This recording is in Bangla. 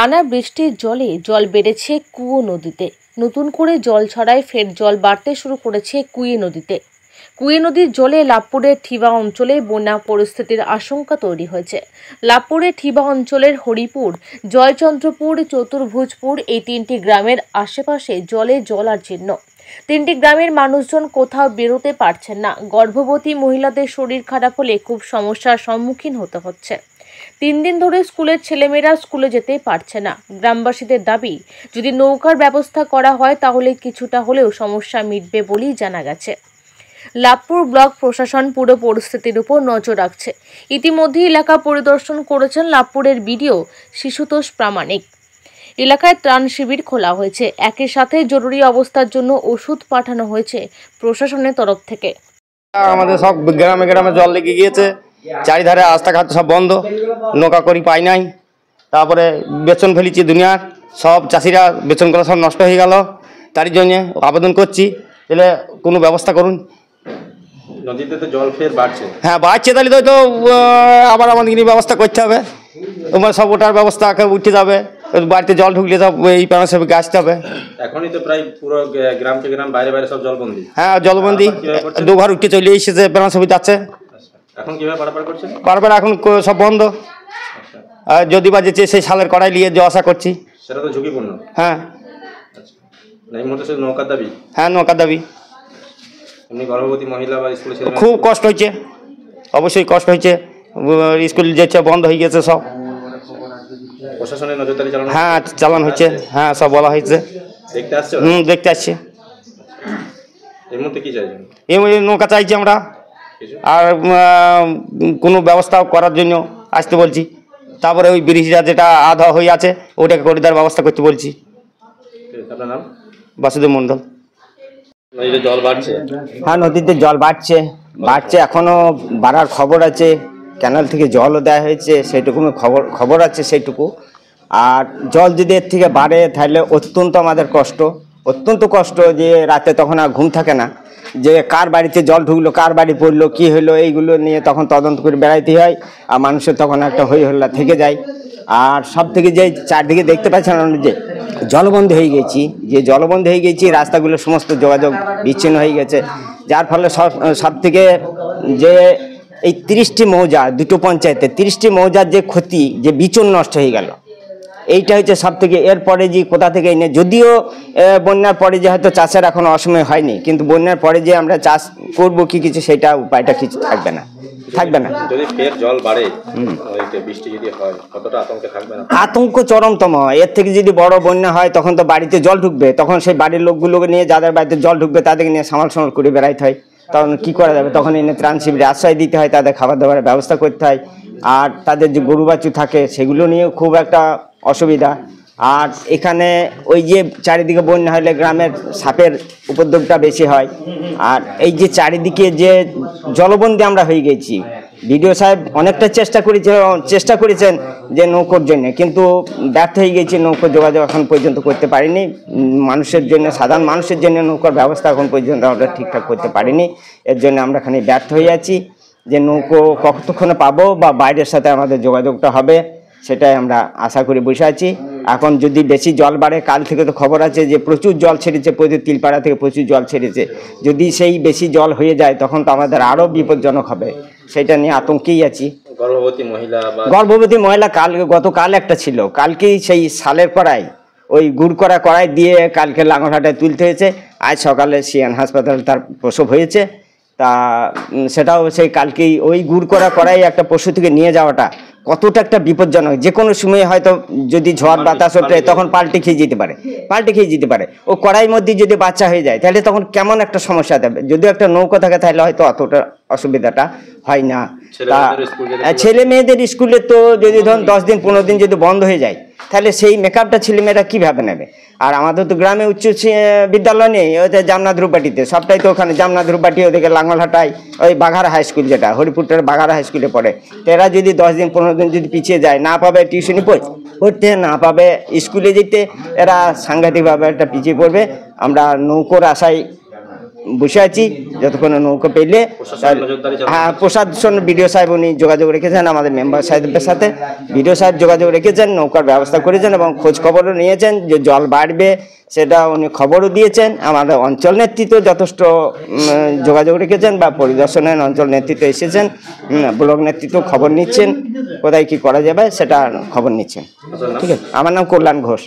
টানা বৃষ্টির জলে জল বেড়েছে কুয়ো নদীতে। নতুন করে জল ছড়ায় ফের জল বাড়তে শুরু করেছে কুয়ো নদীতে। কুয়ো নদীর জলে লাভপুরের ঠিবা অঞ্চলে বন্যা পরিস্থিতির আশঙ্কা তৈরি হয়েছে। লাভপুরের ঠিবা অঞ্চলের হরিপুর, জয়চন্দ্রপুর, চতুর্ভুজপুর এই তিনটি গ্রামের আশেপাশে জলে জলার্জীর্ণ। তিনটি গ্রামের মানুষজন কোথাও বেরোতে পারছেন না। গর্ভবতী মহিলাদের শরীর খারাপ হলে খুব সমস্যার সম্মুখীন হতে হচ্ছে। 3 দিন ধরে স্কুলের ছেলেমেয়েরা স্কুলে যেতে পারছে না। গ্রামবাসীদের দাবি, যদি নৌকার ব্যবস্থা করা হয় তাহলে কিছুটা হলেও সমস্যা মিটবে বলেই জানা গেছে। লাভপুর ব্লক প্রশাসন পুরো পরিস্থিতির উপর নজর রাখছে। ইতিমধ্যে এলাকা পরিদর্শন করেছেন লাভপুরের বিডিও শিশুতোষ প্রামাণিক। এলাকায় ত্রাণ শিবির খোলা হয়েছে। একই সাথে জরুরি অবস্থার জন্য ওষুধ পাঠানো হয়েছে প্রশাসনের তরফ থেকে। আমাদের সব গ্রামে গ্রামে জল লেগে গিয়েছে, চারিধারে রাস্তাঘাট সব বন্ধ, নৌকা করি পাই নাই। তারপরে বেতন ফেলেছি দুনিয়ার, সব চাষিরা বেতনগুলো সব নষ্ট হয়ে গেল। তার জন্য আবেদন করছি, তাহলে কোনো ব্যবস্থা করুন। নদীতে তো জল ফের বাড়ছে। হ্যাঁ বাড়ছে, তাহলে তো আবার আমাদের ব্যবস্থা করতে হবে। তোমার সব ওটার ব্যবস্থা উঠে যাবে, বাড়িতে জল ঢুকলে সব এই প্যারাসেবিকে আসতে হবে। এখনই তো প্রায় পুরো গ্রাম থেকে গ্রাম বাইরে বাইরে সব জলবন্দি। হ্যাঁ জলবন্দি, দুঘর উঠে চলে এসেছে, প্যারাসেবি যাচ্ছে। এখন কিভাবে পারাপার করছে? পারাপার এখন সব বন্ধ। যদি বা যেছে সেই সালের কড়াই নিয়ে যাওয়া আসা করছি। সেটা তো ঝুঁকিপূর্ণ। হ্যাঁ এই মুহূর্তে শুধু নৌকার দাবি। হ্যাঁ নৌকার দাবি। এমনি গর্ভবতী মহিলা বা স্কুলে ছেলে খুব কষ্ট হয়েছে, অবশ্যই কষ্ট হয়েছে। স্কুল যেছে বন্ধ হয়ে গেছে সব। প্রশাসনের নজরদারি চালানো? হ্যাঁ চালানো হচ্ছে, হ্যাঁ সব বলা হয়েছে। দেখতে আসছে? দেখতে আসছে। এই মুহূর্তে কি চাইছেন? এই নৌকা চাইছি আমরা, আর কোনো ব্যবস্থা করার জন্য আসতে বলছি। তারপরে ওই ব্রিজটা যেটা আধা হয়ে আছে ওটাকে করে দেওয়ার ব্যবস্থা করতে বলছি। আপনার নাম? বাসুদেব মণ্ডল। নদীতে জল বাড়ছে? হ্যাঁ নদীতে জল বাড়ছে, এখনো বাড়ার খবর আছে। ক্যানাল থেকে জলও দেওয়া হয়েছে, সেইটুকু খবর আছে সেইটুকু। আর জল যদি এর থেকে বাড়ে তাহলে অত্যন্ত কষ্ট যে রাতে তখন আর ঘুম থাকে না, যে কার বাড়িতে জল ঢুকলো, কার বাড়ি পড়লো, কি হলো, এইগুলো নিয়ে তখন তদন্ত করে বেড়াইতে হয়। আর মানুষের তখন একটা হই হল্লা থেকে যায়। আর সব থেকে যে চারদিকে দেখতে পাচ্ছেন যে জলবন্দী হয়ে গেছি, রাস্তাগুলো সমস্ত যোগাযোগ বিচ্ছিন্ন হয়ে গেছে। যার ফলে সব থেকে যে এই 30টি মৌজা, 2টো পঞ্চায়েতে 30টি মৌজার যে ক্ষতি, যে বিচন নষ্ট হয়ে গেল, এইটা হচ্ছে সব থেকে। এরপরে যে কোথা থেকে এনে, যদিও বন্যার পরে যে হয়তো চাষের এখন অসময় হয়নি, কিন্তু বন্যার পরে যে আমরা চাষ করবো কি কিছু, সেটা উপায়টা কিছু থাকবে না। যদি ফের জল বাড়ে, বৃষ্টি যদি হয়, কতটা আতঙ্কে থাকবে না? আতঙ্ক চরমতম। এর থেকে যদি বড় বন্যা হয় তখন তো বাড়িতে জল ঢুকবে, তখন সেই বাড়ির লোকগুলোকে নিয়ে, যাদের বাড়িতে জল ঢুকবে তাদেরকে নিয়ে সামাল করে বেড়াইতে হয়। তখন কি করা যাবে? তখন এনে ত্রাণ শিবিরে আশ্রয় দিতে হয়, তাদের খাবার দাবারের ব্যবস্থা করতে হয়। আর তাদের যে গরু বাছুর থাকে সেগুলো নিয়েও খুব একটা অসুবিধা। আর এখানে ওই যে চারিদিকে বন্যা হলে গ্রামের সাপের উপদ্রবটা বেশি হয়। আর এই যে চারিদিকে যে জলবন্দী আমরা হয়ে গেছি, বিডিও সাহেব অনেকটা চেষ্টা করেছেন যে নৌকোর জন্য, কিন্তু ব্যর্থ হয়ে গেছি। নৌকোর যোগাযোগ এখন পর্যন্ত করতে পারিনি। মানুষের জন্য, সাধারণ মানুষের জন্য নৌকার ব্যবস্থা এখন পর্যন্ত আমরা ঠিকঠাক করতে পারিনি। এর জন্য আমরা খানি ব্যর্থ হয়ে আছি। যে নৌকো কতক্ষণে পাবো বা বাইরের সাথে আমাদের যোগাযোগটা হবে, সেটাই আমরা আশা করে বসে আছি। এখন যদি বেশি জল বাড়ে, কাল থেকে তো খবর আছে যে প্রচুর জল ছেড়েছে, তিলপাড়া থেকে প্রচুর জল ছেড়েছে। যদি সেই বেশি জল হয়ে যায় তখন তো আমাদের আরও বিপজ্জনক হবে, সেটা নিয়ে আতঙ্কেই আছি। গর্ভবতী মহিলা গতকাল একটা ছিল, কালকেই সেই সালের কড়াই, ওই গুড় করা কড়াই দিয়ে কালকে লাঙ্গলহাটায় তুলতে হয়েছে। আজ সকালে সিয়ান হাসপাতালে তার প্রসব হয়েছে। তা সেটাও সেই কালকেই ওই গুড় করা কড়াই একটা পশু থেকে নিয়ে যাওয়াটা কতটা একটা বিপজ্জনক। যে কোনো সময় হয়তো যদি ঝড় বাতাস ওঠে তখন পাল্টে খেয়ে যেতে পারে। ও কড়াইয়ের মধ্যে যদি বাচ্চা হয়ে যায় তাহলে তখন কেমন একটা সমস্যা দেবে। যদি একটা নৌকা থাকে তাহলে হয়তো অতটা অসুবিধাটা হয় না। ছেলে মেয়েদের স্কুলে তো যদি ধরুন 10 দিন 15 দিন যদি বন্ধ হয়ে যায়, তাহলে সেই মেকআপটা ছেলেমেয়েরা কীভাবে নেবে? আর আমাদের তো গ্রামে উচ্চ বিদ্যালয় নেই, ওই জামনা ধ্রুবাটিতে, সবটাই তো ওখানে জামনা ধ্রুবাটি, ওদিকে লাঙ্গলহাটায় ওই বাঘারা হাই স্কুল, যেটা হরিপুরটার বাঘারা হাই স্কুলে পড়ে। এরা যদি 10 দিন 15 দিন যদি পিছিয়ে যায়, না পাবে টিউশনি পড়তে, না পাবে স্কুলে যেতে, এরা সাংঘাতিকভাবে একটা পিছিয়ে পড়বে। আমরা নৌকোর আশায় বসে আছি যতক্ষণ নৌকা পেলে। হ্যাঁ, প্রশাসন বিডিও সাহেব উনি যোগাযোগ রেখেছেন আমাদের মেম্বার সাহেবের সাথে। বিডিও সাহেব যোগাযোগ রেখেছেন, নৌকার ব্যবস্থা করেছেন এবং খোঁজ খবরও নিয়েছেন যে জল বাড়বে, সেটা উনি খবরও দিয়েছেন। আমাদের অঞ্চল নেতৃত্ব যথেষ্ট যোগাযোগ রেখেছেন বা পরিদর্শনের অঞ্চল নেতৃত্ব এসেছেন, ব্লক নেতৃত্ব খবর নিচ্ছেন কোথায় কি করা যাবে সেটা খবর নিচ্ছেন। ঠিক আছে, আমার নাম কল্যাণ ঘোষ।